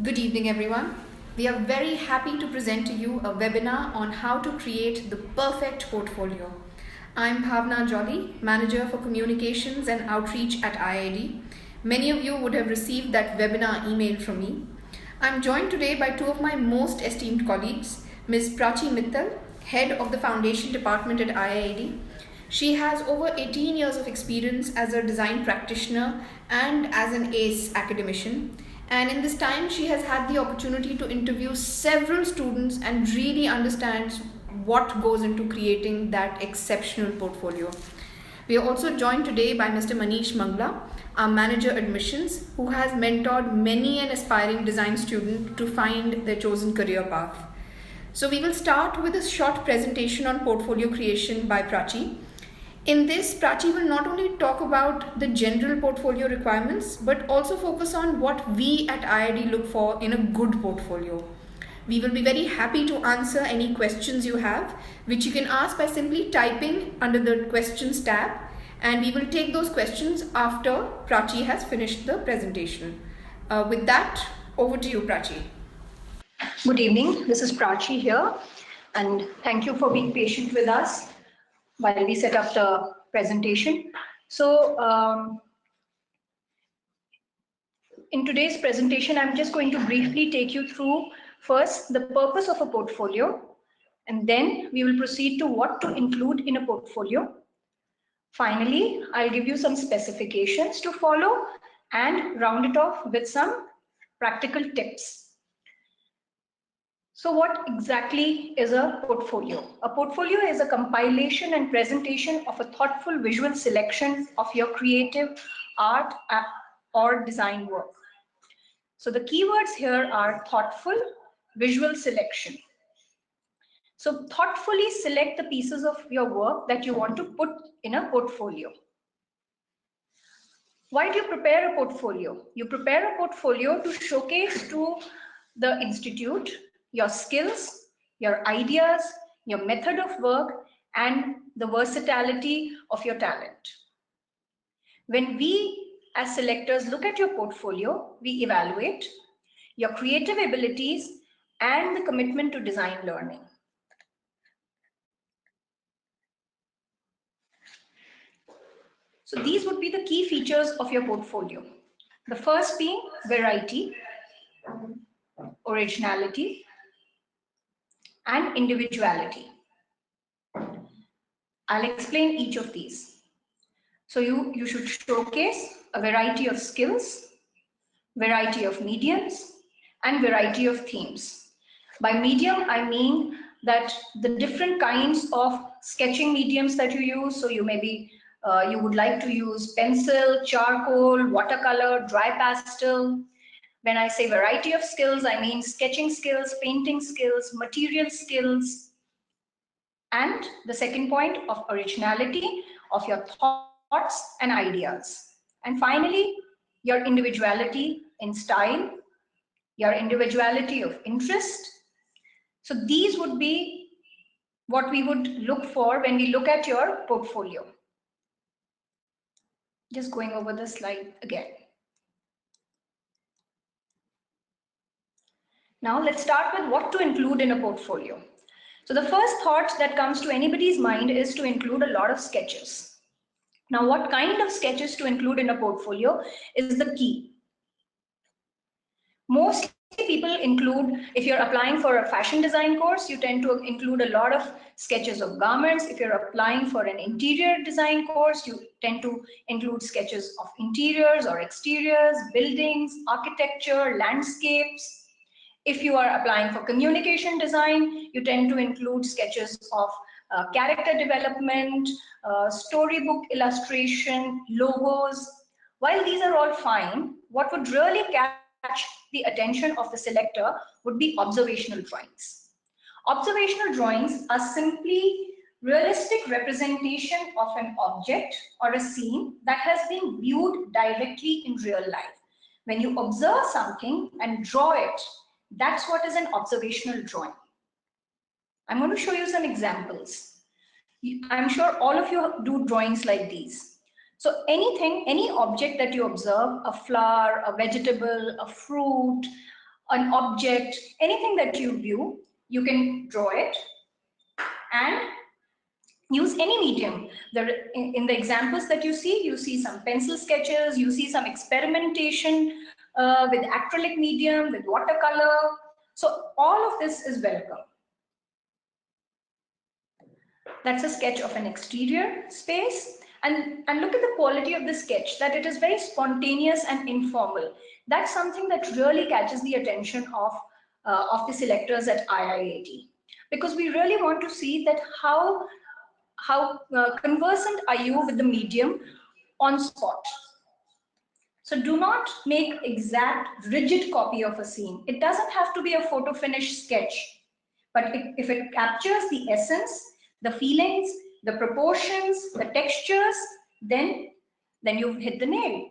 Good evening, everyone. We are very happy to present to you a webinar on how to create the perfect portfolio. I'm Bhavna Jolly, Manager for Communications and Outreach at IIAD. Many of you would have received that webinar email from me. I'm joined today by two of my most esteemed colleagues, Ms. Prachi Mittal, Head of the Foundation Department at IIAD. She has over 18 years of experience as a design practitioner and as an ACE academician. And in this time, she has had the opportunity to interview several students and really understands what goes into creating that exceptional portfolio. We are also joined today by Mr. Manish Mangla, our Manager Admissions, who has mentored many an aspiring design student to find their chosen career path. So we will start with a short presentation on portfolio creation by Prachi. In this, Prachi will not only talk about the general portfolio requirements, but also focus on what we at IIAD look for in a good portfolio. We will be very happy to answer any questions you have, which you can ask by simply typing under the questions tab, and we will take those questions after Prachi has finished the presentation. With that, over to you, Prachi. Good evening, this is Prachi here, and thank you for being patient with us while we set up the presentation. So in today's presentation, I'm just going to briefly take you through first the purpose of a portfolio, and then we will proceed to what to include in a portfolio. Finally, I'll give you some specifications to follow and round it off with some practical tips. So what exactly is a portfolio? A portfolio is a compilation and presentation of a thoughtful visual selection of your creative art or design work. So the keywords here are thoughtful, visual selection. So thoughtfully select the pieces of your work that you want to put in a portfolio. Why do you prepare a portfolio? You prepare a portfolio to showcase to the institute your skills, your ideas, your method of work, and the versatility of your talent. When we as selectors look at your portfolio, we evaluate your creative abilities and the commitment to design learning. So these would be the key features of your portfolio. The first being variety, originality, and individuality. I'll explain each of these. So you should showcase a variety of skills, variety of mediums, and variety of themes. By medium, I mean that the different kinds of sketching mediums that you use. So you you would like to use pencil, charcoal, watercolor, dry pastel. When I say variety of skills, I mean sketching skills, painting skills, material skills. And the second point of originality of your thoughts and ideas. And finally, your individuality in style, your individuality of interest. So these would be what we would look for when we look at your portfolio. Just going over the slide again. Now let's start with what to include in a portfolio. So the first thought that comes to anybody's mind is to include a lot of sketches. Now, what kind of sketches to include in a portfolio is the key. Mostly people include, if you're applying for a fashion design course, you tend to include a lot of sketches of garments. If you're applying for an interior design course, you tend to include sketches of interiors or exteriors, buildings, architecture, landscapes. If you are applying for communication design, you tend to include sketches of character development, storybook illustration, logos. While these are all fine, what would really catch the attention of the selector would be observational drawings. Observational drawings are simply realistic representation of an object or a scene that has been viewed directly in real life. When you observe something and draw it, that's what is an observational drawing. I'm going to show you some examples. I'm sure all of you do drawings like these. So anything, any object that you observe, a flower, a vegetable, a fruit, an object, anything that you view, you can draw it and use any medium. In the examples that you see some pencil sketches, you see some experimentation with acrylic medium, with watercolor. So all of this is welcome. That's a sketch of an exterior space. And look at the quality of the sketch, that it is very spontaneous and informal. That's something that really catches the attention of the selectors at IIAD. Because we really want to see that how conversant are you with the medium on spot. So do not make exact rigid copy of a scene. It doesn't have to be a photo finish sketch, but if it captures the essence, the feelings, the proportions, the textures, then you've hit the nail.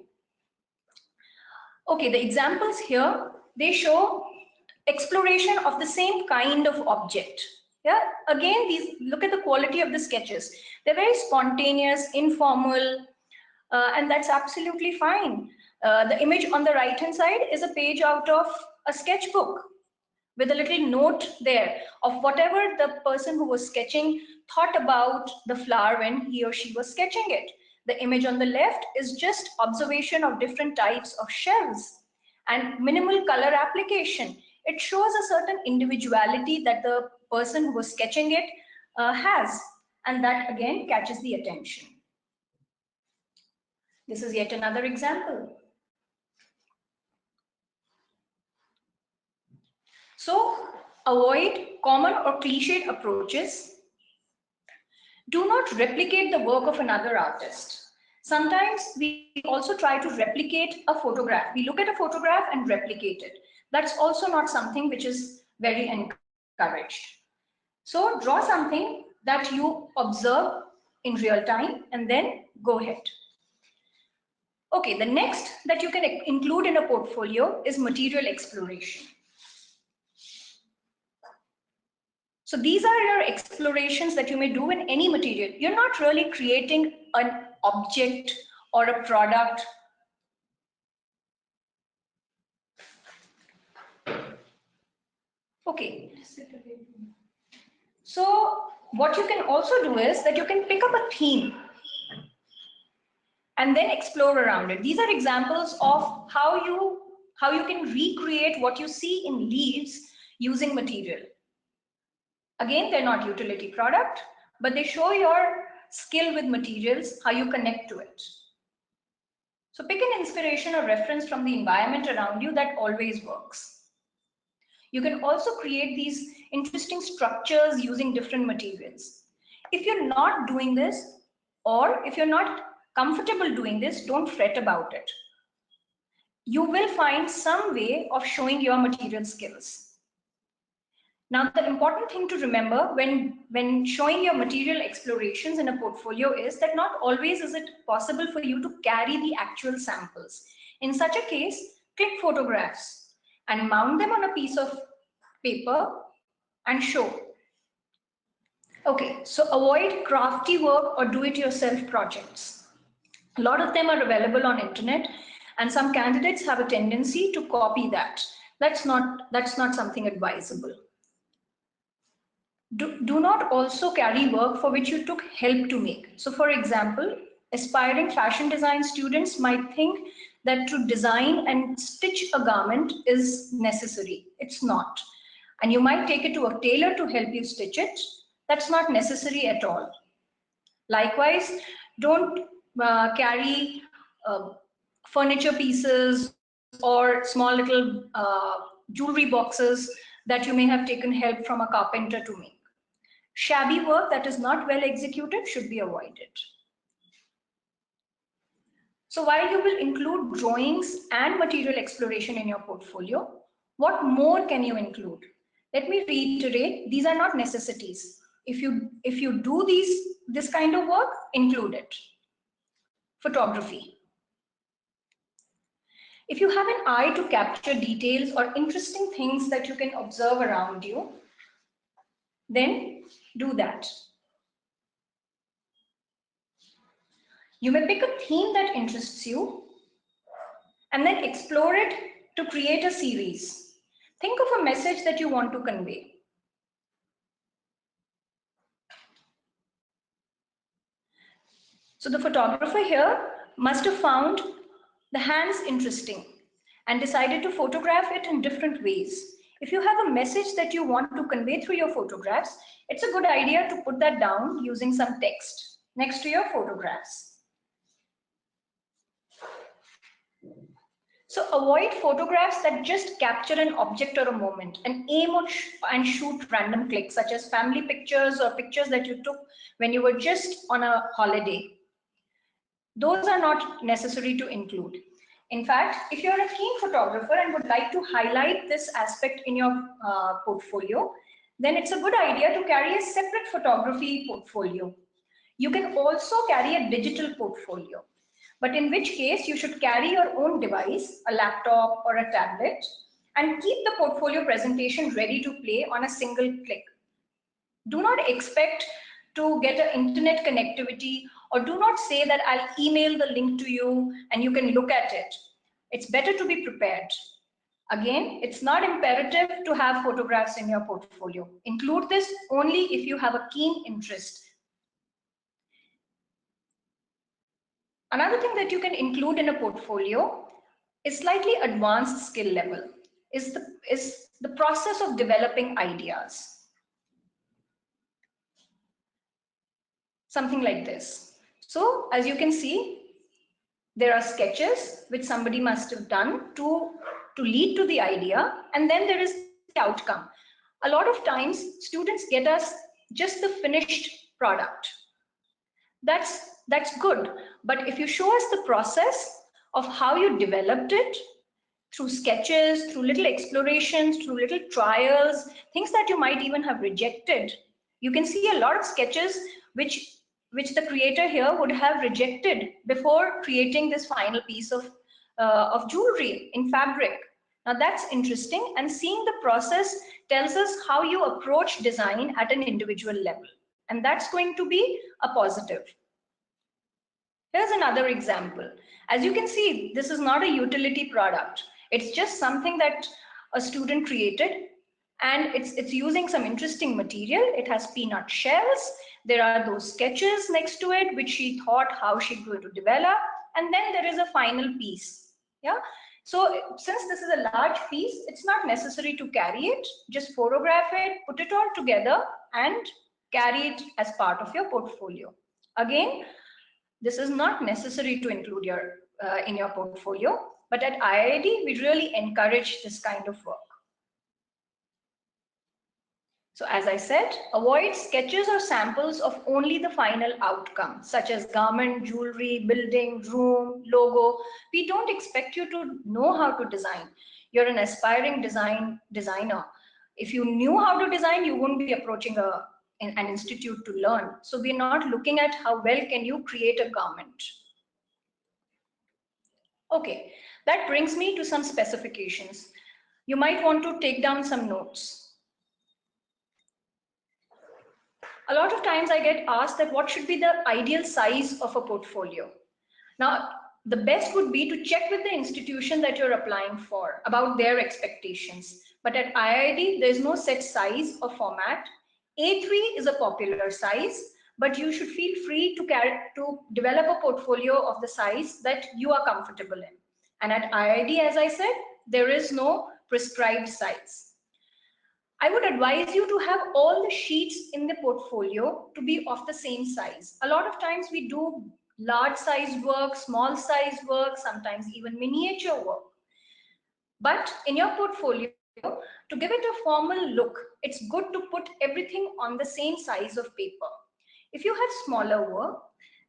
Okay, the examples here, they show exploration of the same kind of object. Yeah, again, look at the quality of the sketches. They're very spontaneous, informal, and that's absolutely fine. The image on the right hand side is a page out of a sketchbook with a little note there of whatever the person who was sketching thought about the flower when he or she was sketching it. The image on the left is just observation of different types of shells and minimal color application. It shows a certain individuality that the person who was sketching it has, and that again catches the attention. This is yet another example. So avoid common or cliched approaches. Do not replicate the work of another artist. Sometimes we also try to replicate a photograph. We look at a photograph and replicate it. That's also not something which is very encouraged. So draw something that you observe in real time and then go ahead. Okay, the next that you can include in a portfolio is material exploration. So these are your explorations that you may do in any material. You're not really creating an object or a product. Okay. So what you can also do is that you can pick up a theme and then explore around it. These are examples of how you can recreate what you see in leaves using material. Again, they're not utility product, but they show your skill with materials, how you connect to it. So pick an inspiration or reference from the environment around you. That always works. You can also create these interesting structures using different materials. If you're not doing this, or if you're not comfortable doing this, don't fret about it. You will find some way of showing your material skills. Now, the important thing to remember when showing your material explorations in a portfolio is that not always is it possible for you to carry the actual samples. In such a case, click photographs and mount them on a piece of paper and show. Okay, so avoid crafty work or do-it-yourself projects. A lot of them are available on internet, and some candidates have a tendency to copy that. That's not something advisable. Do not also carry work for which you took help to make. So for example, aspiring fashion design students might think that to design and stitch a garment is necessary. It's not. And you might take it to a tailor to help you stitch it. That's not necessary at all. Likewise, don't carry furniture pieces or small little jewelry boxes that you may have taken help from a carpenter to make. Shabby work that is not well executed should be avoided. So while you will include drawings and material exploration in your portfolio, what more can you include? Let me reiterate, these are not necessities. If you do this kind of work, include it. Photography. If you have an eye to capture details or interesting things that you can observe around you, then do that. You may pick a theme that interests you and then explore it to create a series. Think of a message that you want to convey. So the photographer here must have found the hands interesting and decided to photograph it in different ways. If you have a message that you want to convey through your photographs, it's a good idea to put that down using some text next to your photographs. So avoid photographs that just capture an object or a moment and aim on and shoot random clicks, such as family pictures or pictures that you took when you were just on a holiday. Those are not necessary to include. In fact, if you're a keen photographer and would like to highlight this aspect in your portfolio, then it's a good idea to carry a separate photography portfolio. You can also carry a digital portfolio, but in which case you should carry your own device, a laptop or a tablet, and keep the portfolio presentation ready to play on a single click. Do not expect to get an internet connectivity, or do not say that I'll email the link to you and you can look at it. It's better to be prepared. Again, it's not imperative to have photographs in your portfolio. Include this only if you have a keen interest. Another thing that you can include in a portfolio is slightly advanced skill level, is the process of developing ideas. Something like this. So as you can see, there are sketches which somebody must have done to lead to the idea, and then there is the outcome. A lot of times students get us just the finished product. That's good, but if you show us the process of how you developed it through sketches, through little explorations, through little trials, things that you might even have rejected, you can see a lot of sketches which the creator here would have rejected before creating this final piece of jewelry in fabric. Now that's interesting, and seeing the process tells us how you approach design at an individual level, and that's going to be a positive. Here's another example. As you can see, this is not a utility product. It's just something that a student created, and it's using some interesting material. It has peanut shells. There are those sketches next to it, which she thought how she's going to develop. And then there is a final piece. Yeah. So since this is a large piece, it's not necessary to carry it. Just photograph it, put it all together, and carry it as part of your portfolio. Again, this is not necessary to include in your portfolio, but at IIAD, we really encourage this kind of work. So as I said, avoid sketches or samples of only the final outcome, such as garment, jewelry, building, room, logo. We don't expect you to know how to design. You're an aspiring designer. If you knew how to design, you wouldn't be approaching an institute to learn. So we're not looking at how well can you create a garment. Okay, that brings me to some specifications. You might want to take down some notes. A lot of times I get asked that what should be the ideal size of a portfolio. Now, the best would be to check with the institution that you're applying for about their expectations. But at IIAD, there's no set size or format. A3 is a popular size, but you should feel free to develop a portfolio of the size that you are comfortable in. And at IIAD, as I said, there is no prescribed size. I would advise you to have all the sheets in the portfolio to be of the same size. A lot of times we do large sized work, small sized work, sometimes even miniature work. But in your portfolio, to give it a formal look, it's good to put everything on the same size of paper. If you have smaller work,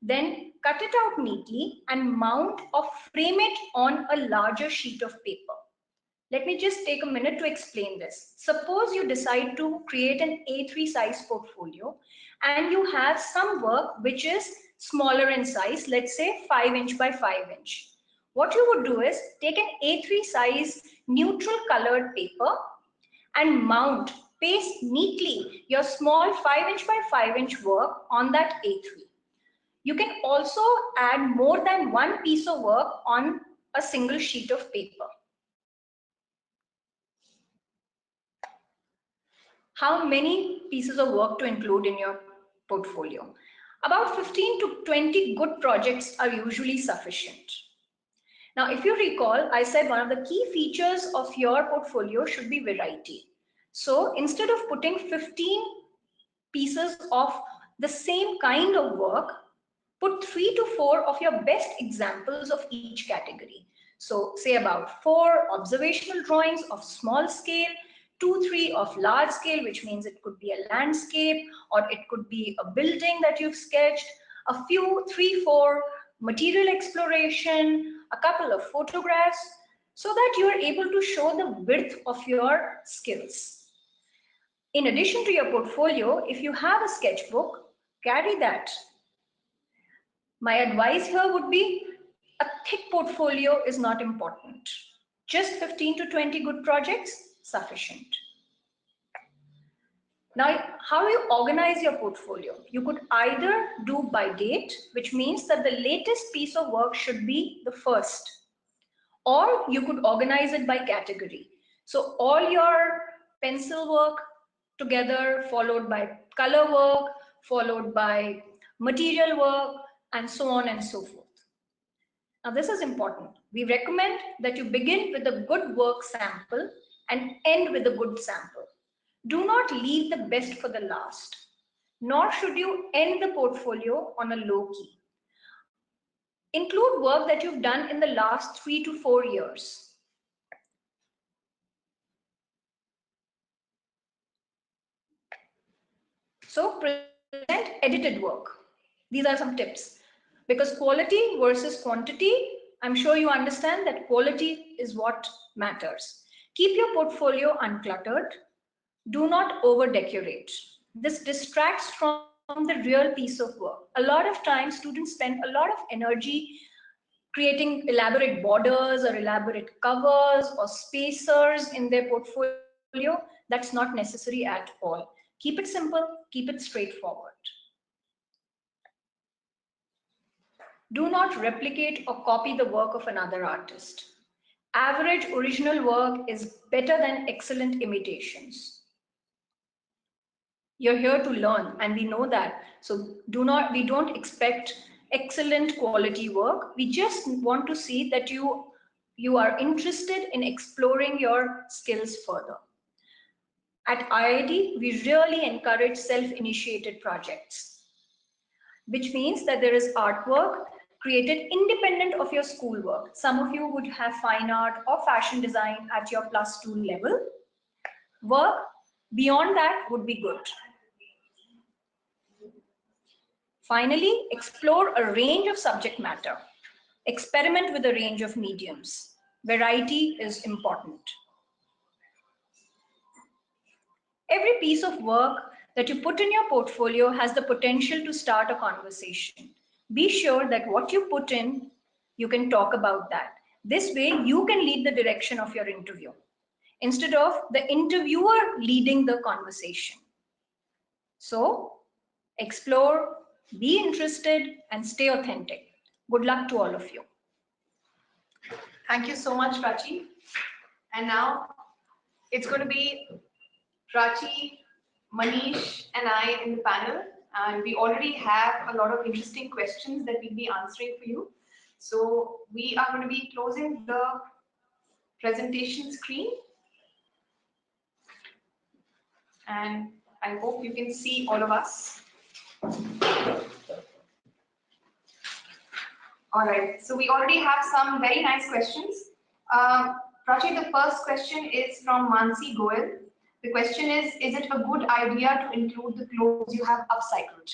then cut it out neatly and mount or frame it on a larger sheet of paper. Let me just take a minute to explain this. Suppose you decide to create an A3 size portfolio and you have some work which is smaller in size, let's say 5 inch by 5 inch. What you would do is take an A3 size neutral colored paper and paste neatly your small 5 inch by 5 inch work on that A3. You can also add more than one piece of work on a single sheet of paper. How many pieces of work to include in your portfolio? About 15 to 20 good projects are usually sufficient. Now, if you recall, I said one of the key features of your portfolio should be variety. So instead of putting 15 pieces of the same kind of work, put 3 to 4 of your best examples of each category. So say about 4 observational drawings of small scale, 2, 3 of large scale, which means it could be a landscape or it could be a building that you've sketched, a few, 3, 4 material exploration, a couple of photographs, so that you are able to show the width of your skills. In addition to your portfolio, if you have a sketchbook, carry that. My advice here would be a thick portfolio is not important. Just 15 to 20 good projects, sufficient. Now, how do you organize your portfolio? You could either do by date, which means that the latest piece of work should be the first, or you could organize it by category. So all your pencil work together, followed by color work, followed by material work, and so on and so forth. Now this is important. We recommend that you begin with a good work sample and end with a good sample. Do not leave the best for the last, nor should you end the portfolio on a low key. Include work that you've done in the last 3 to 4 years. So present edited work. These are some tips. Because quality versus quantity, I'm sure you understand that quality is what matters. Keep your portfolio uncluttered. Do not over decorate. This distracts from the real piece of work. A lot of times students spend a lot of energy creating elaborate borders or elaborate covers or spacers in their portfolio. That's not necessary at all. Keep it simple, keep it straightforward. Do not replicate or copy the work of another artist. Average original work is better than excellent imitations. You're here to learn, and we know that. So we don't expect excellent quality work. We just want to see that you are interested in exploring your skills further. At IIAD, we really encourage self-initiated projects, which means that there is artwork created independent of your schoolwork. Some of you would have fine art or fashion design at your +2 level. Work beyond that would be good. Finally, explore a range of subject matter. Experiment with a range of mediums. Variety is important. Every piece of work that you put in your portfolio has the potential to start a conversation. Be sure that what you put in, you can talk about that. This way, you can lead the direction of your interview, instead of the interviewer leading the conversation. So, explore, be interested, and stay authentic. Good luck to all of you. Thank you so much, Prachi. And now it's going to be Prachi, Manish, and I in the panel. And we already have a lot of interesting questions that we'll be answering for you. So we are going to be closing the presentation screen. And I hope you can see all of us. All right, so we already have some very nice questions. Prachi, the first question is from Mansi Goel. The question is it a good idea to include the clothes you have upcycled?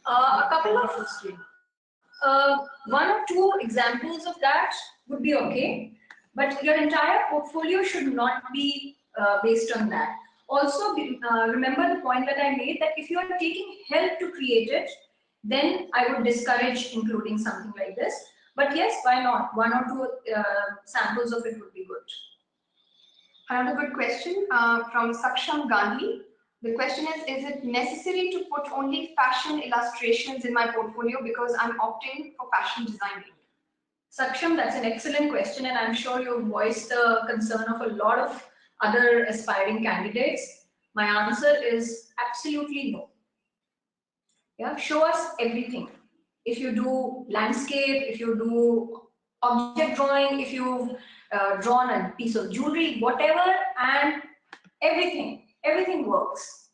A couple of, 1 or 2 examples of that would be okay, but your entire portfolio should not be based on that. Also, remember the point that I made, that if you are taking help to create it, then I would discourage including something like this. But yes, why not? 1 or 2 samples of it would be good. Another good question from Saksham Gandhi. The question is it necessary to put only fashion illustrations in my portfolio because I'm opting for fashion designing? Saksham, that's an excellent question, and I'm sure you've voiced the concern of a lot of other aspiring candidates. My answer is absolutely no. Yeah, show us everything. If you do landscape, if you do object drawing, if you've drawn a piece of jewelry, whatever, and everything works.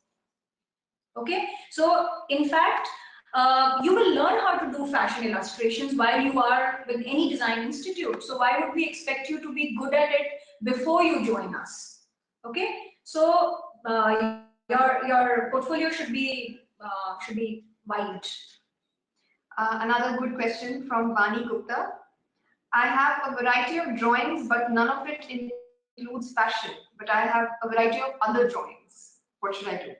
Okay, so in fact, you will learn how to do fashion illustrations while you are with any design institute. So why would we expect you to be good at it before you join us? Okay, so your portfolio should be wide. Another good question from Vani Gupta. I have a variety of drawings, but none of it includes fashion. But I have a variety of other drawings. What should I do?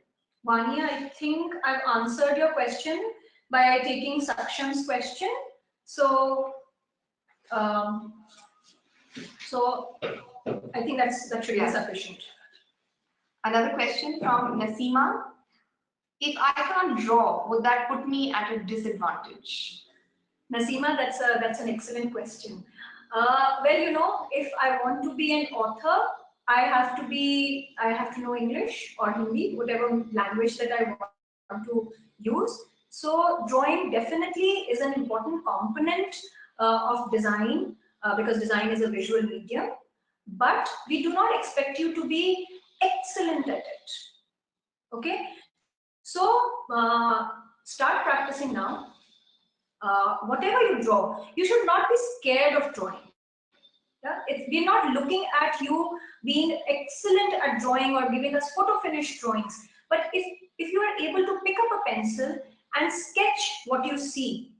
Vani, I think I've answered your question by taking Saksham's question. So, I think that should be sufficient. Another question from Nasima. If I can't draw, would that put me at a disadvantage? Nasima, that's an excellent question. Well, you know, if I want to be an author, I have to know English or Hindi, whatever language that I want to use. So drawing definitely is an important component of design because design is a visual medium. But we do not expect you to be excellent at it. Okay, so start practicing now. Whatever you draw, you should not be scared of drawing. Yeah? We're not looking at you being excellent at drawing or giving us photo finish drawings. But if you are able to pick up a pencil and sketch what you see,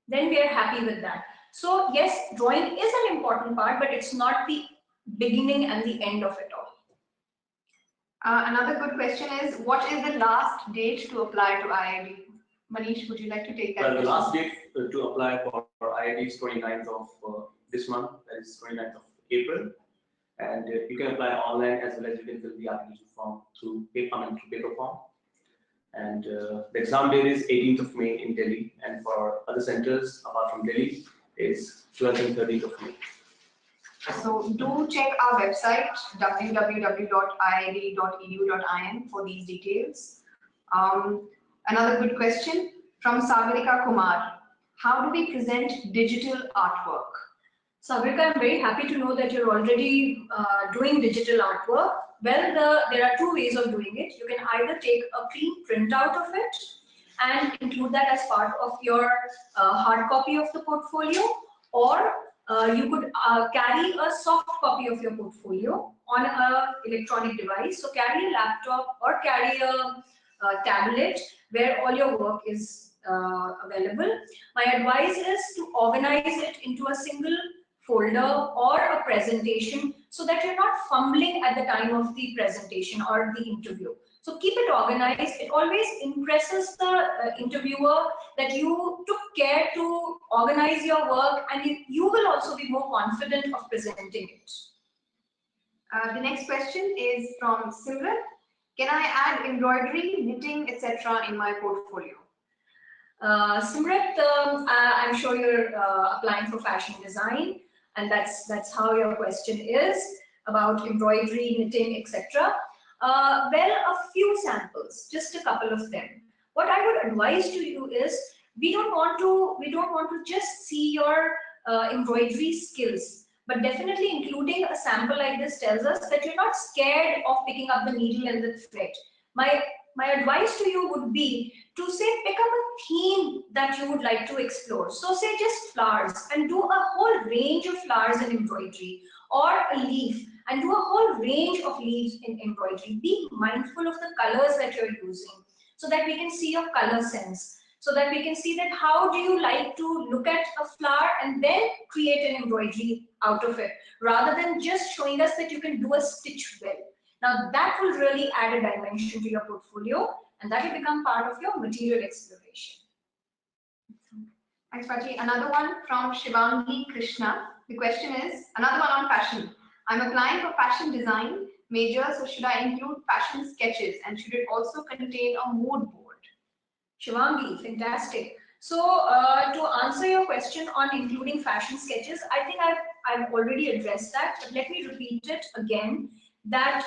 then we are happy with that. So yes, drawing is an important part, but it's not the beginning and the end of it all. Another good question is, what is the last date to apply to IIAD? Manish, would you like to take that? Well, the last date to apply for IIAD is 29th of this month, that is 29th of April. And you can apply online as well as you can fill the application form through paper form. And the exam date is 18th of May in Delhi, and for other centers apart from Delhi is 12th and 13th of May. So do check our website www.iiad.edu.in for these details. Another good question from Sagarika Kumar. How do we present digital artwork? Sagarika, I'm very happy to know that you're already doing digital artwork. Well, there are two ways of doing it. You can either take a clean printout of it and include that as part of your hard copy of the portfolio, or you could carry a soft copy of your portfolio on an electronic device. So carry a laptop or carry a tablet where all your work is available. My advice is to organize it into a single folder or a presentation so that you're not fumbling at the time of the presentation or the interview. So keep it organized. It always impresses the interviewer that you took care to organize your work, and you will also be more confident of presenting it. The next question is from Simran. Can I add embroidery, knitting, etc. in my portfolio? Simran, I'm sure you're applying for fashion design, and that's how your question is about embroidery, knitting, etc. Well, a few samples, just a couple of them. What I would advise to you is we don't want to just see your embroidery skills, but definitely including a sample like this tells us that you're not scared of picking up the needle and the thread. My advice to you would be to say pick up a theme that you would like to explore. So say just flowers and do a whole range of flowers in embroidery, or a leaf and do a whole range of leaves in embroidery. Be mindful of the colors that you're using so that we can see your color sense, so that we can see that how do you like to look at a flower and then create an embroidery out of it, rather than just showing us that you can do a stitch well. Now that will really add a dimension to your portfolio, and that will become part of your material exploration. Thanks, Prachi. Another one from Shivangi Krishna. The question is, another one on fashion. I'm applying for fashion design major, so should I include fashion sketches, and should it also contain a mood board? Shivangi, fantastic. So to answer your question on including fashion sketches, I think I've already addressed that, but let me repeat it again, that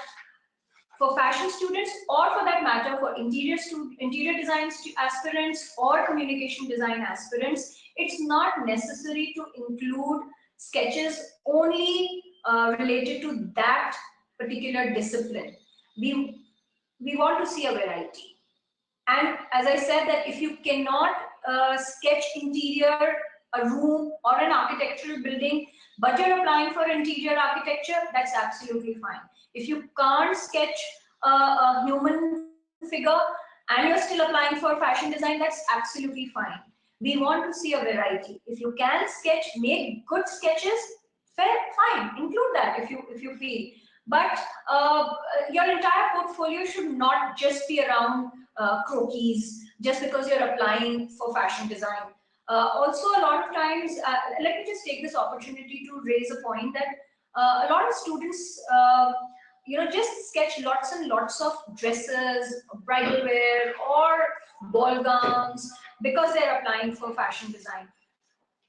for fashion students, or for that matter for interior design aspirants or communication design aspirants, it's not necessary to include sketches only related to that particular discipline. We want to see a variety. And as I said, that if you cannot sketch interior, a room or an architectural building, but you're applying for interior architecture, that's absolutely fine. If you can't sketch a human figure and you're still applying for fashion design, that's absolutely fine. We want to see a variety. If you can sketch, make good sketches, fine, include that if you feel. But your entire portfolio should not just be around croquis, just because you're applying for fashion design. Also, a lot of times, let me just take this opportunity to raise a point that a lot of students, just sketch lots and lots of dresses, bridal wear, or ball gowns because they're applying for fashion design.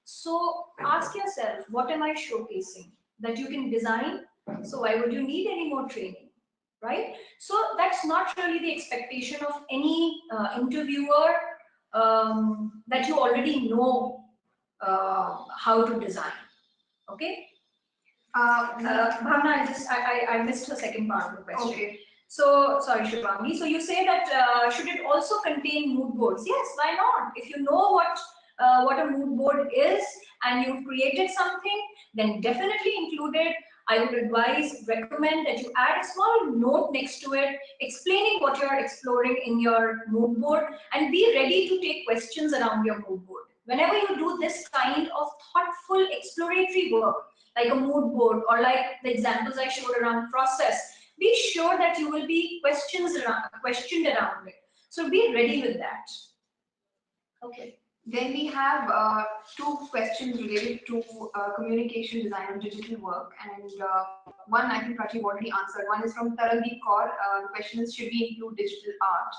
So ask yourself, what am I showcasing? That you can design, so why would you need any more training, right? So that's not really the expectation of any interviewer, that you already know how to design. Okay. Bhavna, I missed the second part of the question. Okay. So, sorry, Shivangi. So you say that should it also contain mood boards? Yes, why not? If you know what a mood board is and you've created something, then definitely include it. I would recommend that you add a small note next to it, explaining what you're exploring in your mood board, and be ready to take questions around your mood board. Whenever you do this kind of thoughtful exploratory work, like a mood board or like the examples I showed around process, be sure that you will be questioned around it. So be ready with that. Okay. Then we have two questions related to communication design and digital work, and one I think Prachi already answered. One is from Tarandeep Kaur. The question is, should we include digital art?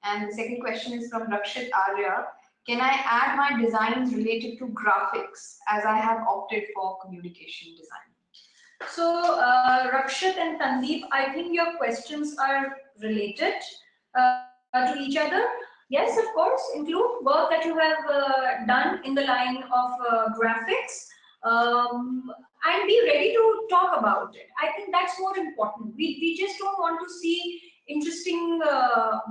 And the second question is from Rakshit Arya. Can I add my designs related to graphics, as I have opted for communication design? So Rakshit and Tandeep, I think your questions are related to each other. Yes, of course, include work that you have done in the line of graphics, and be ready to talk about it. I think that's more important. We just don't want to see interesting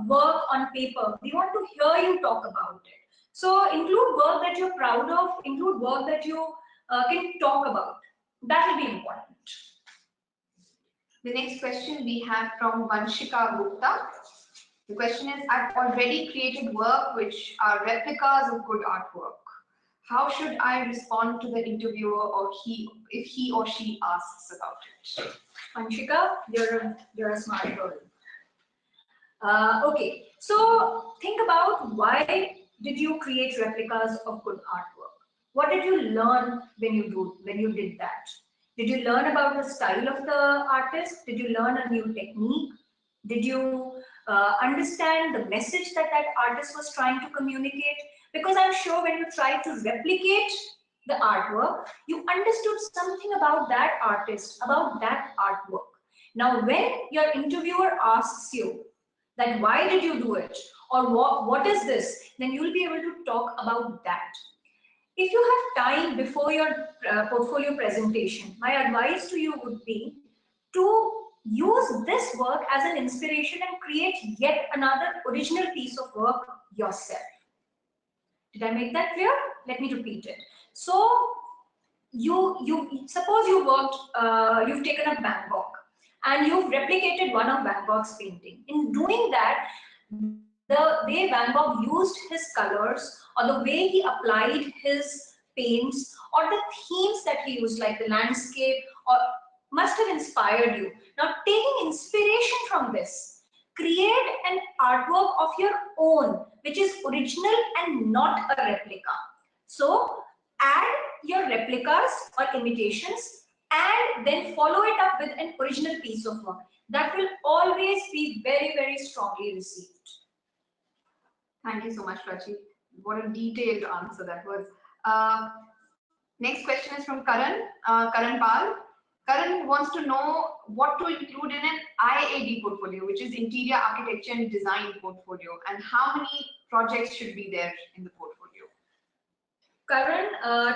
work on paper. We want to hear you talk about it. So include work that you're proud of, include work that you can talk about. That will be important. The next question we have from Vanshika Gupta. The question is, I've already created work which are replicas of good artwork. How should I respond to the interviewer or if he or she asks about it? Vanshika, you're a smart girl. Okay, so think about why did you create replicas of good artwork? What did you learn when you did that? Did you learn about the style of the artist? Did you learn a new technique? Did you understand the message that artist was trying to communicate? Because I'm sure when you tried to replicate the artwork, you understood something about that artist, about that artwork. Now, when your interviewer asks you that why did you do it, or what is this, then you'll be able to talk about that. If you have time before your portfolio presentation, my advice to you would be to use this work as an inspiration and create yet another original piece of work yourself. Did I make that clear? Let me repeat it. So you suppose you've taken up Bangkok and you've replicated one of Van Gogh's painting. In doing that, the way Van Gogh used his colors, or the way he applied his paints, or the themes that he used, like the landscape, or must have inspired you. Now, taking inspiration from this, create an artwork of your own, which is original and not a replica. So, add your replicas or imitations, and then follow it up with an original piece of work. That will always be very, very strongly received. Thank you so much, Prachi. What a detailed answer that was. Next question is from Karan Pal. Karan wants to know what to include in an IIAD portfolio. portfolio, which is interior architecture and design portfolio, and how many projects should be there in the portfolio? Karan,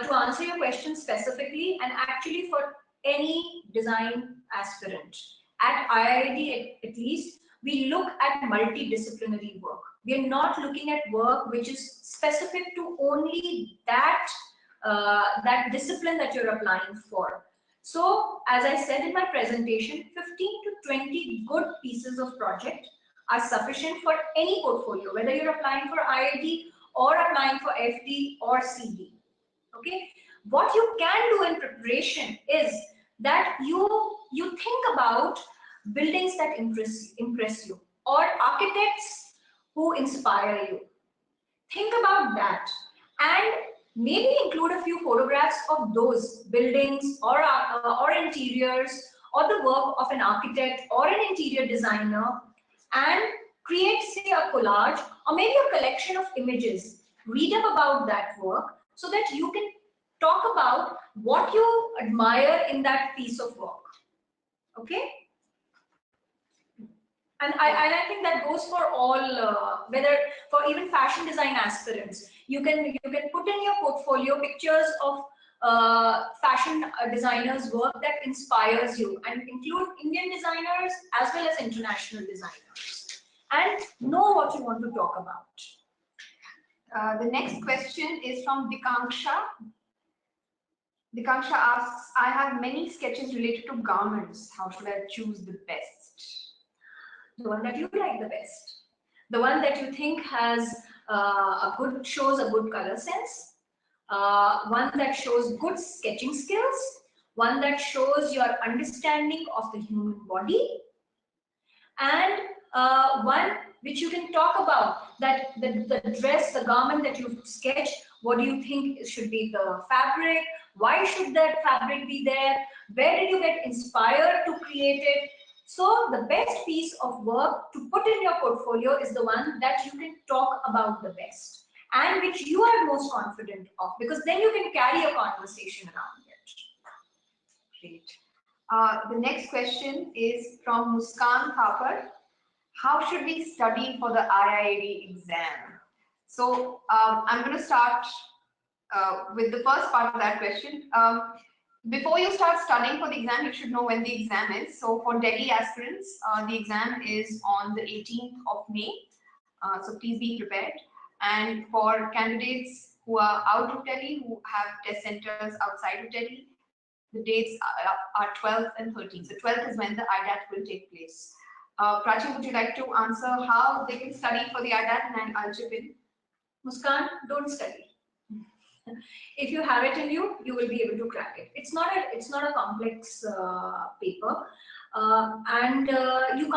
to answer your question specifically, and actually for any design aspirant, at IIAD at least, we look at multidisciplinary work. We are not looking at work which is specific to only that, that discipline that you're applying for. So, as I said in my presentation, 15 to 20 good pieces of project are sufficient for any portfolio, whether you're applying for IIAD or applying for FD or CD. Okay, what you can do in preparation is that you think about buildings that impress you, or architects who inspire you. Think about that, and maybe include a few photographs of those buildings or interiors, or the work of an architect or an interior designer, and create, say, a collage or maybe a collection of images. Read up about that work so that you can talk about what you admire in that piece of work. Okay? And I think that goes for all, whether for even fashion design aspirants. You can put in your portfolio pictures of fashion designers' work that inspires you, and include Indian designers as well as international designers, and know what you want to talk about. The next question is from Dikanksha. Dikanksha asks, I have many sketches related to garments. How should I choose the best? The one that you like the best. The one that you think has shows a good color sense. One that shows good sketching skills. One that shows your understanding of the human body. And one which you can talk about, that the dress, the garment that you've sketched, what do you think should be the fabric? Why should that fabric be there? Where did you get inspired to create it? So the best piece of work to put in your portfolio is the one that you can talk about the best, and which you are most confident of, because then you can carry a conversation around it. Great. The next question is from Muskan Thakur. How should we study for the IIAD exam? So I'm going to start with the first part of that question. Before you start studying for the exam, you should know when the exam is. So for Delhi aspirants, the exam is on the 18th of May. So please be prepared. And for candidates who are out of Delhi, who have test centers outside of Delhi, the dates are 12th and 13th. So 12th is when the IIAD will take place. Prachi, would you like to answer how they can study for the IIAD, and I'll chip in? Muskan, don't study. If you have it in you, you will be able to crack it. It's not a complex paper, and you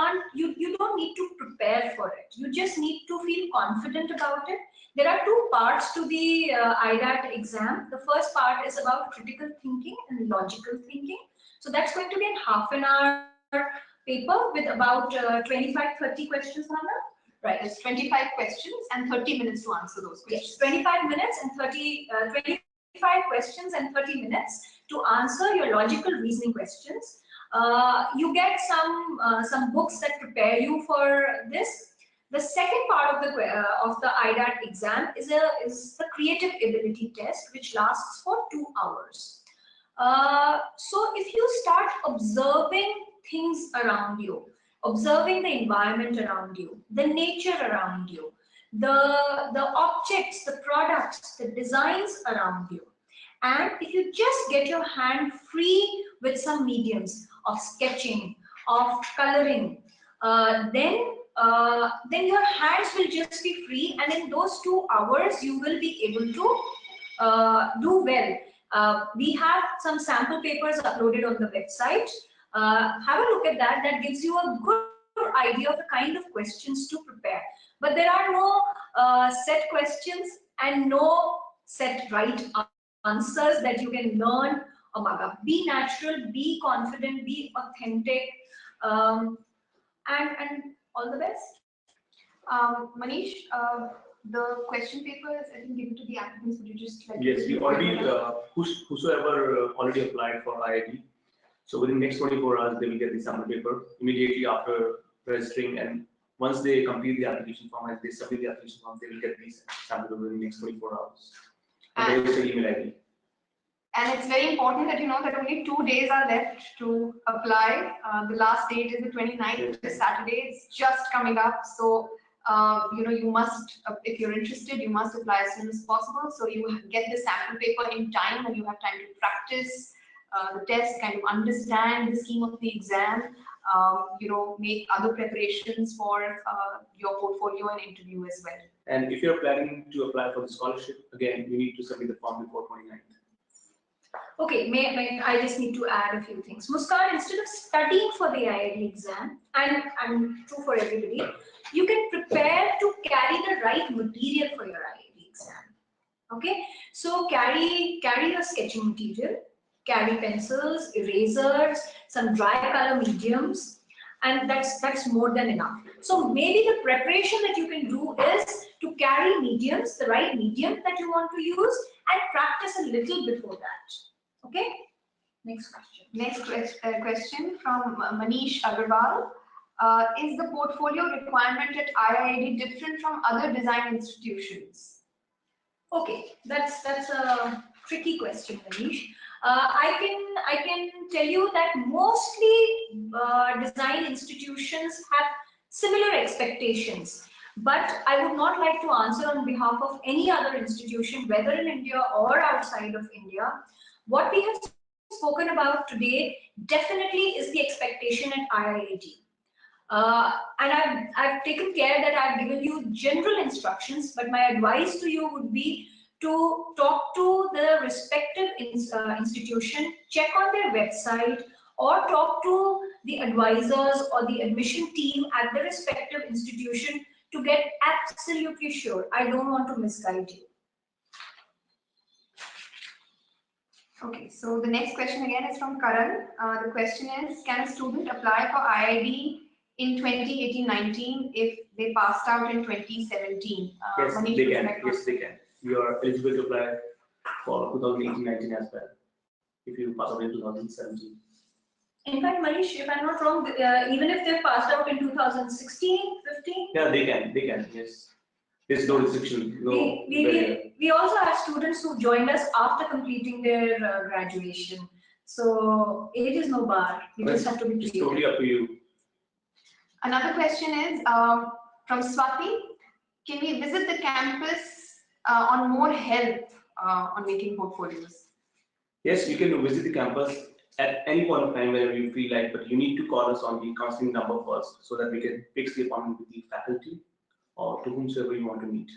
don't need to prepare for it. You just need to feel confident about it. There are two parts to the IIAD exam. The first part is about critical thinking and logical thinking. So that's going to be in half an hour paper with about 25-30 questions, Hannah. Right, it's 25 questions and 30 minutes to answer those questions. Yes, 25 minutes and 25 questions and 30 minutes to answer your logical reasoning questions. You get some books that prepare you for this. The second part of the IIAD exam is the creative ability test, which lasts for 2 hours. So if you start observing things around you, observing the environment around you, the nature around you, the objects, the products, the designs around you, and if you just get your hand free with some mediums of sketching, of coloring, then your hands will just be free, and in those 2 hours you will be able to do well. We have some sample papers uploaded on the website. Have a look at that. That gives you a good idea of the kind of questions to prepare. But there are no set questions and no set right answers that you can learn or mug up. Be natural, be confident, be authentic, and all the best. Manish, the question paper is, I think, given to the applicants. Would you just like? Yes, we already whosoever already applied for IIAD. So within the next 24 hours, they will get the sample paper. Immediately after registering, and once they complete the application form, as they submit the application form, they will get these samples within the next 24 hours. And there is an email ID. And it's very important that you know that only 2 days are left to apply. The last date is the 29th, this Saturday. It's just coming up. So, you know, you must, if you're interested, you must apply as soon as possible. So you get the sample paper in time and you have time to practice the test, kind of understand the scheme of the exam, you know, make other preparations for your portfolio and interview as well. And if you're planning to apply for the scholarship, again, you need to submit the form before 29th. Okay, I just need to add a few things. Muskan, instead of studying for the IIAD exam, and true for everybody, you can prepare to carry the right material for your IIAD exam. Okay, so carry your sketching material, carry pencils, erasers, some dry color mediums, and that's more than enough. So maybe the preparation that you can do is to carry mediums, the right medium that you want to use, and practice a little before that. Okay, next question. Next question from Manish Agarwal. Is the portfolio requirement at IIAD different from other design institutions? Okay, that's a tricky question, Manish. I can tell you that mostly design institutions have similar expectations, but I would not like to answer on behalf of any other institution, whether in India or outside of India. What we have spoken about today definitely is the expectation at IIAD. And I've taken care that I've given you general instructions, but my advice to you would be to talk to the respective institution, check on their website, or talk to the advisors or the admission team at the respective institution to get absolutely sure. I don't want to misguide you. Okay, so the next question again is from Karan. The question is, can a student apply for IIAD in 2018-19 if they passed out in 2017? Yes, they can. Yes, they can. You are eligible to apply for 2018-19 as well, if you pass out in 2017. In fact, Manish, if I'm not wrong, even if they passed out in 2016, 15? Yeah, they can, yes. There's no restriction. No we also have students who joined us after completing their graduation. So age is no bar. You just have to be creative. It's totally up to you. Another question is from Swati. Can we visit the campus on more help on making portfolios? Yes, you can visit the campus at any point of time wherever you feel like, but you need to call us on the counseling number first so that we can fix the appointment with the faculty or to whomsoever you want to meet.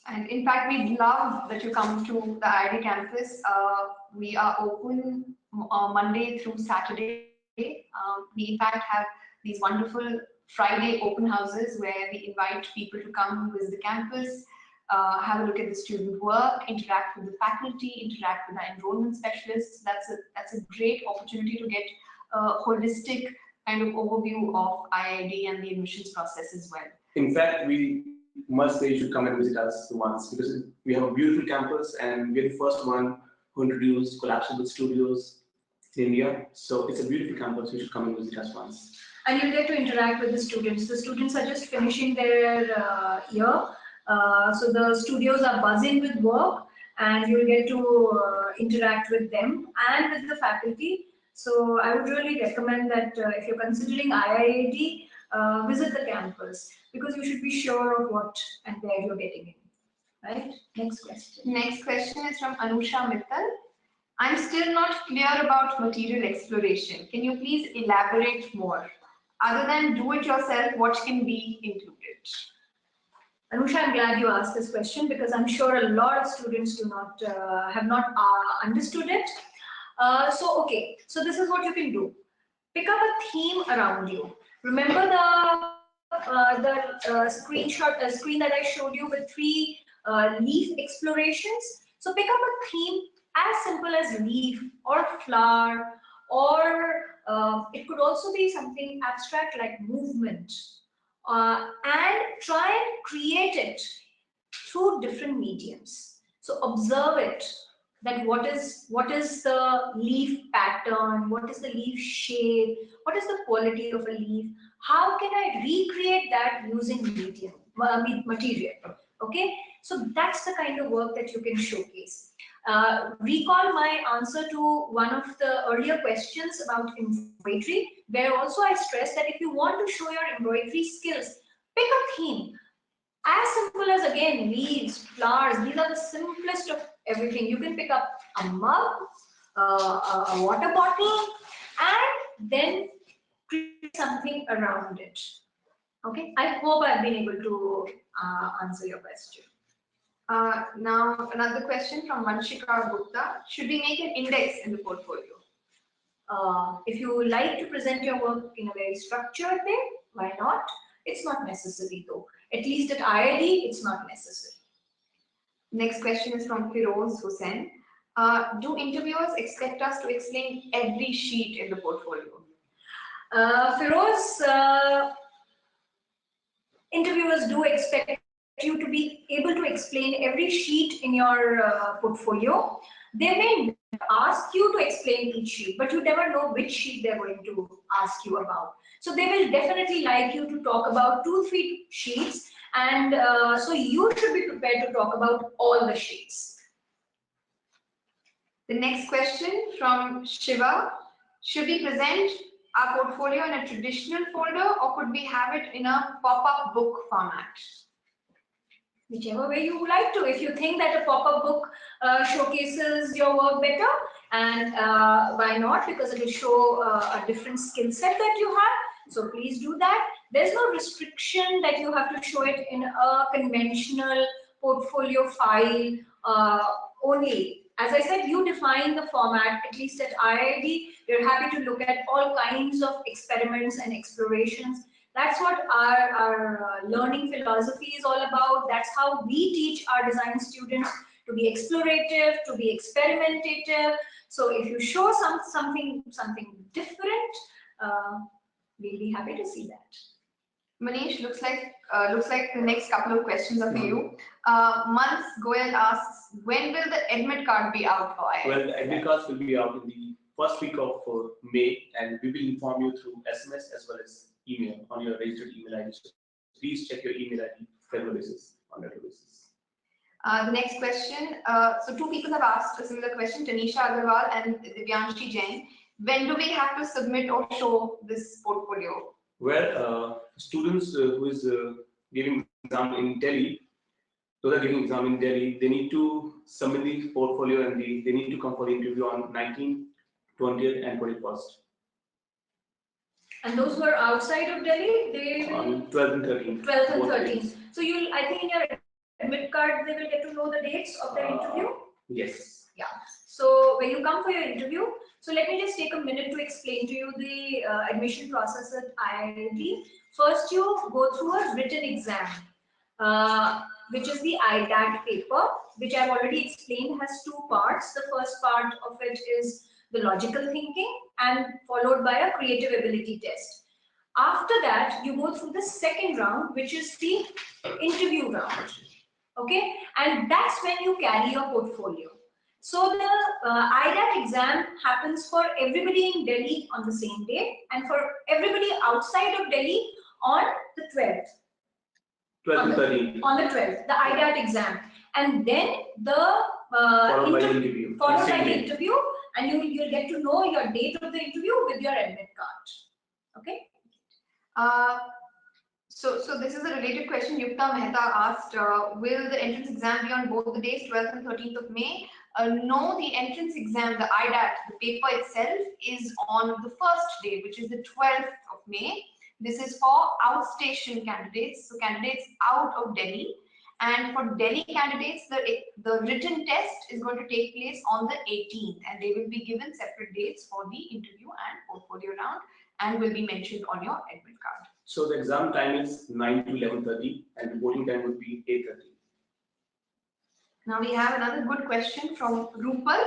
And in fact, we'd love that you come to the IIAD campus. We are open Monday through Saturday. We in fact have these wonderful Friday open houses where we invite people to come visit the campus, have a look at the student work, interact with the faculty, interact with the enrollment specialists. That's a great opportunity to get a holistic kind of overview of IIAD and the admissions process as well. In fact, we must say you should come and visit us once because we have a beautiful campus and we're the first one who introduced collapsible studios in India. So it's a beautiful campus. You should come and visit us once. And you'll get to interact with the students. The students are just finishing their year. So the studios are buzzing with work and you'll get to interact with them and with the faculty. So I would really recommend that if you're considering IIAD, visit the campus because you should be sure of what and where you're getting in. Right? Next question. Next question is from Anusha Mittal. I'm still not clear about material exploration. Can you please elaborate more? Other than do it yourself, what can be included? Anusha, I'm glad you asked this question because I'm sure a lot of students have not understood it. So this is what you can do. Pick up a theme around you. Remember the screen that I showed you with 3 leaf explorations? So pick up a theme as simple as leaf or flower, or it could also be something abstract like movement, and try and create it through different mediums. So observe it, that what is the leaf pattern, what is the leaf shape, what is the quality of a leaf, how can I recreate that using material, okay? So that's the kind of work that you can showcase. Recall my answer to one of the earlier questions about embroidery, where also I stressed that if you want to show your embroidery skills, pick a theme. As simple as, again, leaves, flowers, these are the simplest of everything. You can pick up a mug, a water bottle, and then create something around it. Okay, I hope I've been able to answer your question. Now, another question from Vanshika Gupta. Should we make an index in the portfolio? If you like to present your work in a very structured way, why not? It's not necessary though. At least at IIAD, it's not necessary. Next question is from Firoz Hussain. Do interviewers expect us to explain every sheet in the portfolio? Firoz, interviewers do expect you to be able to explain every sheet in your portfolio. They may ask you to explain each sheet, but you never know which sheet they're going to ask you about. So they will definitely like you to talk about 2-3 sheets, and so you should be prepared to talk about all the sheets. The next question from Shiva. Should we present our portfolio in a traditional folder, or could we have it in a pop-up book format? Whichever way you like to. If you think that a pop-up book showcases your work better, and why not? Because it will show a different skill set that you have. So please do that. There's no restriction that you have to show it in a conventional portfolio file only. As I said, you define the format. At least at IIAD, we're happy to look at all kinds of experiments and explorations. That's what our learning philosophy is all about. That's how we teach our design students to be explorative, to be experimentative. So if you show something different, we'll be happy to see that. Manish, looks like the next couple of questions are for you. Mans Goyal asks, when will the admit card be out for IIAD? Well, the admit cards will be out in the first week of May, and we will inform you through SMS as well as email on your registered email ID. So please check your email ID on regular basis. The next question, so 2 people have asked a similar question, Tanisha Agarwal and Divyanshi Jain. When do we have to submit or show this portfolio? Well, students who is giving exam in Delhi, those are giving exam in Delhi, they need to submit the portfolio, and they need to come for the interview on 19th, 20th and 21st. And those who are outside of Delhi, they will on 12th and 13th. 12th and 13th. So you'll, I think in your admit card, they will get to know the dates of their interview. Yes. Yeah. So when you come for your interview, so let me just take a minute to explain to you the admission process at IIAD. First, you go through a written exam, which is the IIAD paper, which I've already explained has 2 parts. The first part of it is the logical thinking, and followed by a creative ability test. After that, you go through the second round, which is the interview round. Okay, and that's when you carry your portfolio. So the IIAD exam happens for everybody in Delhi on the same day, and for everybody outside of Delhi on the 12th. 12th and 13th. On the 12th, the IIAD exam, and then the followed by the interview, and you'll get to know your date of the interview with your admit card. Okay. So this is a related question. Yukta Mehta asked, will the entrance exam be on both the days, 12th and 13th of May? No, the entrance exam, the IIAD, the paper itself is on the first day, which is the 12th of May. This is for outstation candidates, so candidates out of Delhi. And for Delhi candidates, the written test is going to take place on the 18th, and they will be given separate dates for the interview and portfolio round, and will be mentioned on your admit card. So the exam time is 9 to 11:30, and the voting time would be 8:30. Now we have another good question from Rupal.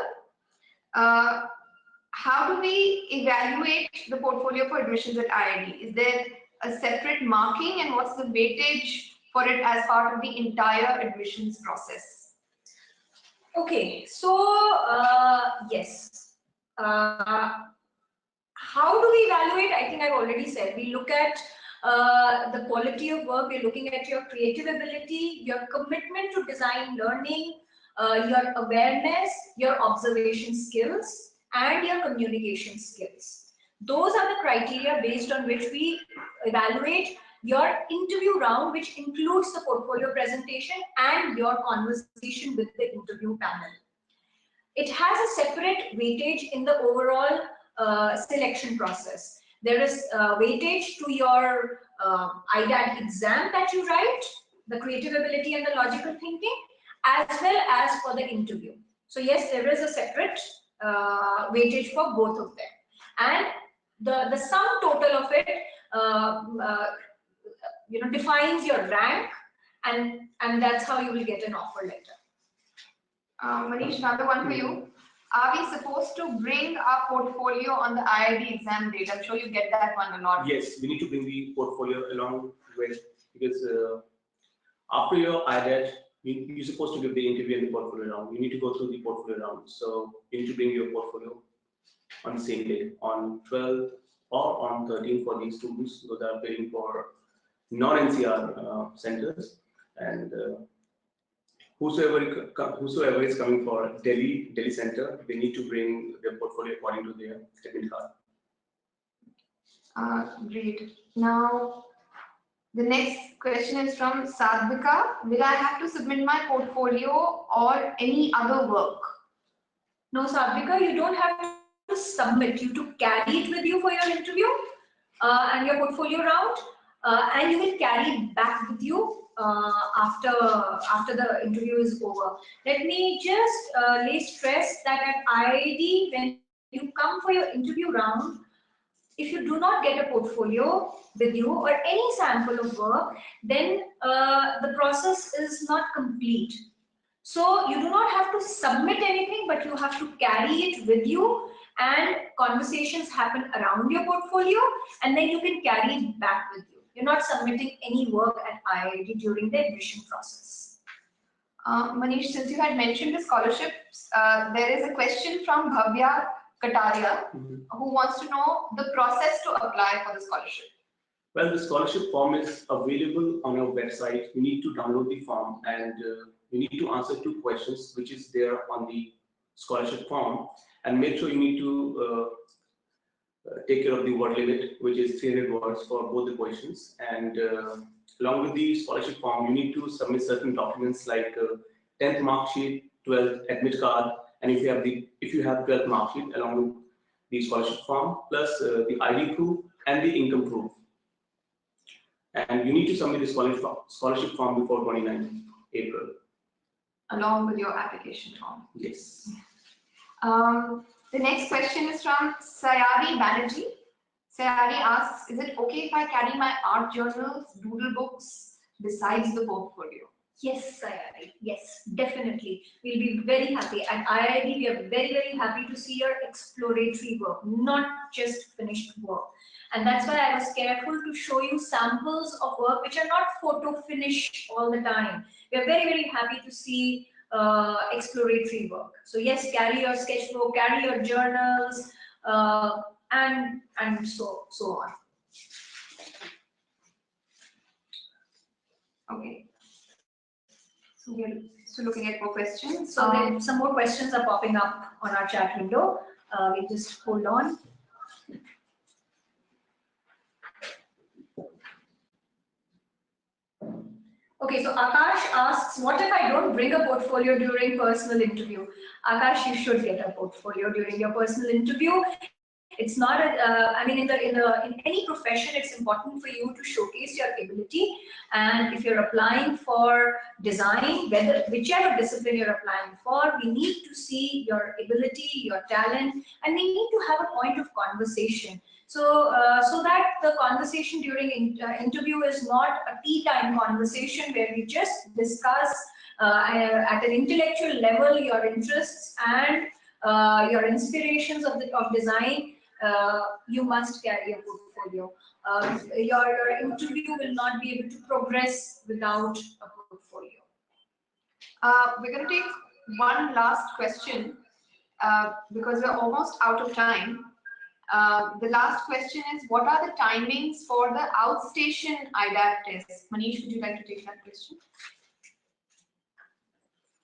How do we evaluate the portfolio for admissions at IIAD? Is there a separate marking, and what's the weightage for it as part of the entire admissions process? Okay, so yes. How do we evaluate? I think I've already said. We look at the quality of work. We're looking at your creative ability, your commitment to design learning, your awareness, your observation skills, and your communication skills. Those are the criteria based on which we evaluate your interview round, which includes the portfolio presentation and your conversation with the interview panel. It has a separate weightage in the overall selection process. There is weightage to your IIAD exam that you write, the creative ability and the logical thinking, as well as for the interview. So yes, there is a separate weightage for both of them. And the sum total of it defines your rank, and that's how you will get an offer letter. Manish, another one for you. Are we supposed to bring our portfolio on the IIAD exam date? I'm sure you get that one a lot. Yes, we need to bring the portfolio along with, because after your IIAD, you're supposed to give the interview and the portfolio round. You need to go through the portfolio round. So you need to bring your portfolio on the same day, on 12th or on 13th for these students who are paying for non-NCR centers, and whosoever is coming for Delhi center, they need to bring their portfolio according to their admit card. Great. Now, the next question is from Sadhika. Will I have to submit my portfolio or any other work? No, Sadhika, you don't have to submit. You to carry it with you for your interview and your portfolio round, and you will carry it back with you after the interview is over. Let me just lay stress that at IIAD, when you come for your interview round, if you do not get a portfolio with you or any sample of work, then the process is not complete. So you do not have to submit anything, but you have to carry it with you, and conversations happen around your portfolio, and then you can carry it back with you. You're not submitting any work at IIAD during the admission process. Manish, since you had mentioned the scholarships, there is a question from Bhavya Kataria, who wants to know the process to apply for the scholarship. Well, the scholarship form is available on our website. You need to download the form, and you need to answer 2 questions, which is there on the scholarship form, and make sure you need to take care of the word limit, which is 300 words for both the questions. And along with the scholarship form, you need to submit certain documents like 10th mark sheet, 12th admit card, and if you have 12th mark sheet along with the scholarship form, plus the ID proof and the income proof. And you need to submit the scholarship form before 29th April. Along with your application form. Yes. The next question is from Sayari Banerjee. Sayari asks, is it okay if I carry my art journals, doodle books besides the portfolio? Yes, Sayari. Yes, definitely. We'll be very happy. At IIAD, we are very, very happy to see your exploratory work, not just finished work. And that's why I was careful to show you samples of work which are not photo finish all the time. We are very, very happy to see exploratory work. So yes, carry your sketchbook, carry your journals, and so on. Okay. So we're still looking at more questions. So some more questions are popping up on our chat window. We just hold on. Okay, so Akash asks, what if I don't bring a portfolio during personal interview? Akash, you should get a portfolio during your personal interview. It's not I mean, in any profession, it's important for you to showcase your ability. And if you're applying for design, whichever discipline you're applying for, we need to see your ability, your talent, and we need to have a point of conversation. So, so that the conversation during interview is not a tea time conversation where we just discuss at an intellectual level your interests and your inspirations of design. You must carry a portfolio. Your interview will not be able to progress without a portfolio. We're going to take one last question because we're almost out of time. The last question is, what are the timings for the outstation IIAD test? Manish, would you like to take that question?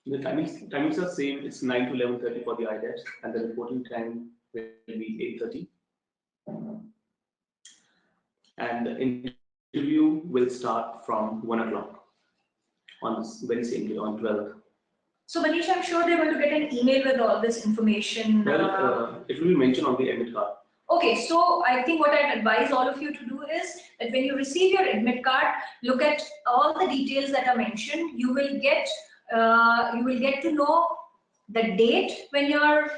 The timings are same. It's 9 to 11:30 for the IIAD, and the reporting time will be 8:30. And the interview will start from 1 o'clock on this very same day, on 12th. So Manish, I'm sure they're going to get an email with all this information. Well, it will be mentioned on the admit card. Okay, so I think what I'd advise all of you to do is that when you receive your admit card, look at all the details that are mentioned. You will get to know the date when your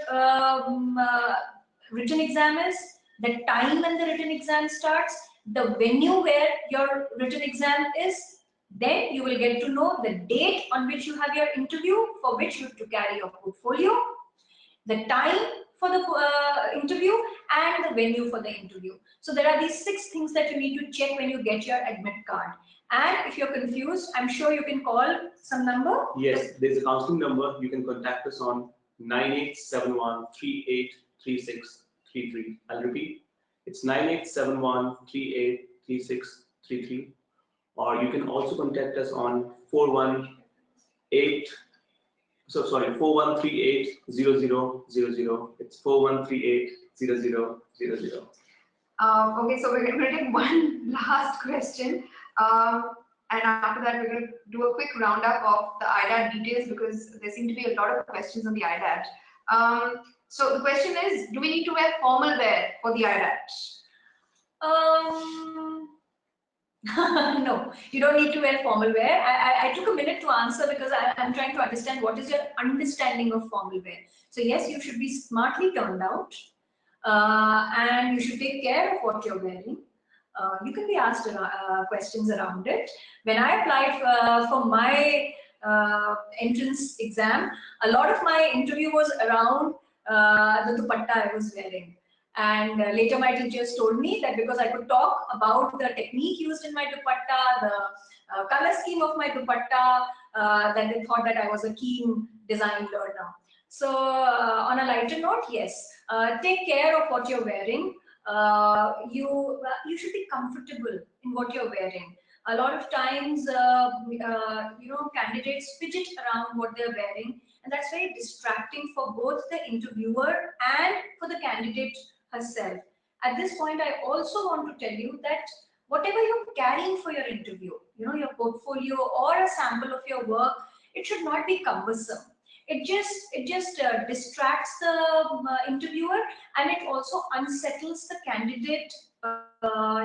written exam is, the time when the written exam starts, the venue where your written exam is. Then you will get to know the date on which you have your interview, for which you have to carry your portfolio, the time for the interview, and the venue for the interview. So there are these 6 things that you need to check when you get your admit card. And if you're confused, I'm sure you can call some number. Yes, there's a counseling number. You can contact us on 9871383633. I'll repeat. It's 9871383633. Or you can also contact us on 41380000. It's 41380000. Okay, so we're going to take one last question. And after that, we're going to do a quick roundup of the IIAD details because there seem to be a lot of questions on the IIAD. So the question is, do we need to wear formal wear for the IIAD? No, you don't need to wear formal wear. I took a minute to answer because I'm trying to understand what is your understanding of formal wear. So yes, you should be smartly turned out and you should take care of what you're wearing. You can be asked questions around it. When I applied for my entrance exam, a lot of my interview was around the dupatta I was wearing. And later my teachers told me that because I could talk about the technique used in my dupatta, the color scheme of my dupatta, that they thought that I was a keen design learner. So on a lighter note, yes, take care of what you're wearing. You should be comfortable in what you're wearing. A lot of times, candidates fidget around what they're wearing, and that's very distracting for both the interviewer and for the candidate herself. At this point, I also want to tell you that whatever you're carrying for your interview, your portfolio or a sample of your work, it should not be cumbersome. It just distracts the interviewer, and it also unsettles the candidate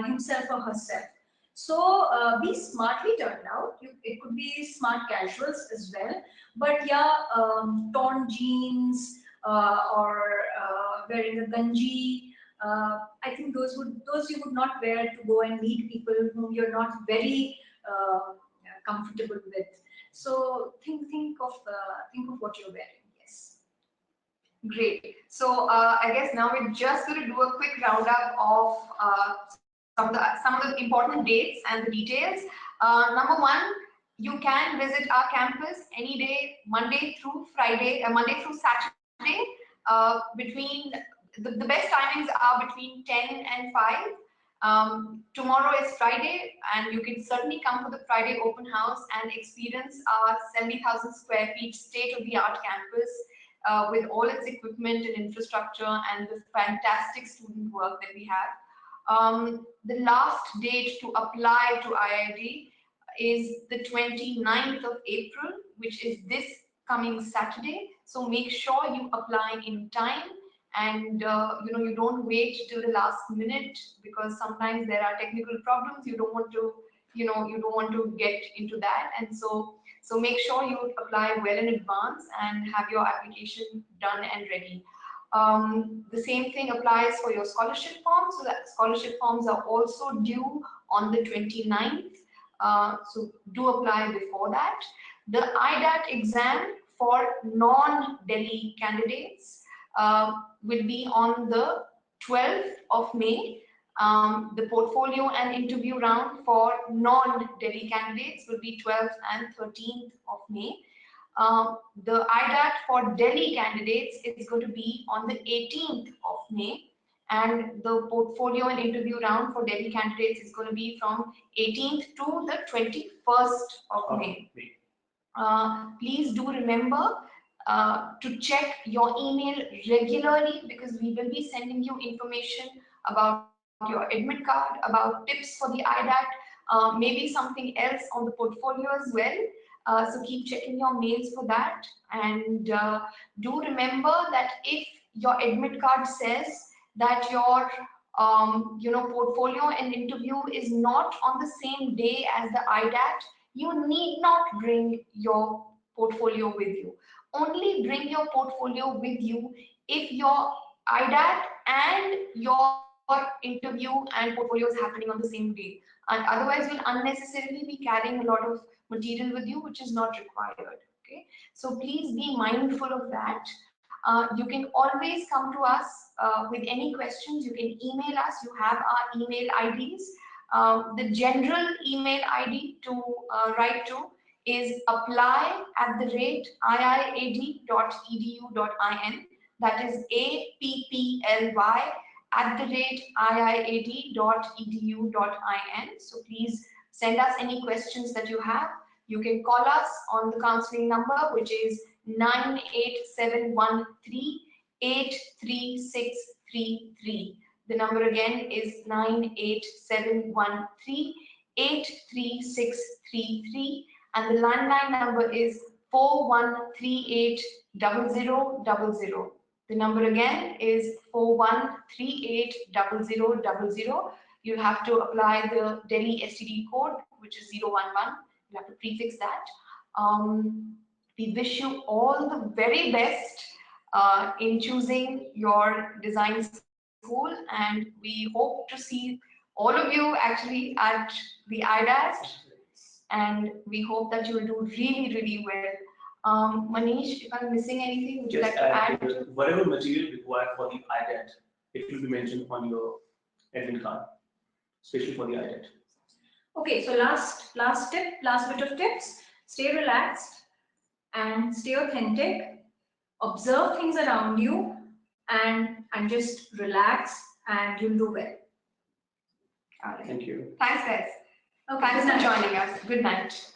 himself or herself. So be smartly turned out. It could be smart casuals as well, but yeah, torn jeans or wearing a ganji. I think those you would not wear to go and meet people whom you're not very comfortable with. So think of what you're wearing. Yes. Great. So I guess now we're just going to do a quick roundup of some of the important dates and the details. Number 1, you can visit our campus any day, Monday through Saturday. Between the best timings are between 10 and 5. Tomorrow is Friday, and you can certainly come to the Friday open house and experience our 70,000 square feet state-of-the-art campus with all its equipment and infrastructure and the fantastic student work that we have. The last date to apply to IIAD is the 29th of April, which is this coming Saturday. So make sure you apply in time, and you don't wait till the last minute, because sometimes there are technical problems. You don't want to get into that, and so make sure you apply well in advance and have your application done and ready. The same thing applies for your scholarship forms. So that scholarship forms are also due on the 29th. So do apply before that. The IIAD exam for non-Delhi candidates will be on the 12th of May. The portfolio and interview round for non-Delhi candidates will be 12th and 13th of May. The IIAD for Delhi candidates is going to be on the 18th of May, and the portfolio and interview round for Delhi candidates is going to be from 18th to the 21st of May. Please do remember to check your email regularly, because we will be sending you information about your admit card, about tips for the IIAD, maybe something else on the portfolio as well. So keep checking your mails for that, and do remember that if your admit card says that your portfolio and interview is not on the same day as the IIAD, you need not bring your portfolio with you. Only bring your portfolio with you if your IIAD and your interview and portfolio is happening on the same day. And otherwise, you'll unnecessarily be carrying a lot of material with you, which is not required. Okay, so please be mindful of that. You can always come to us with any questions. You can email us. You have our email IDs. The general email ID to write to is apply@iiad.edu.in. That is apply@iiad.edu.in. So please send us any questions that you have. You can call us on the counseling number, which is 98713-83633. The number again is 98713-83633, and the landline number is 41380000. The number again is 41380000. You have to apply the Delhi STD code, which is 011. You have to prefix that. We wish you all the very best in choosing your design school, and we hope to see all of you actually at the IIAD, and we hope that you will do really, really well. Manish, if I'm missing anything, would you like to add? Whatever material required for the IIAD, it will be mentioned on your admin card, especially for the IIAD. Okay, so last bit of tips: stay relaxed and stay authentic. Observe things around you and just relax, and you'll do well. All right. Thank you. Thanks, guys. Okay, Thanks for joining us. Good night.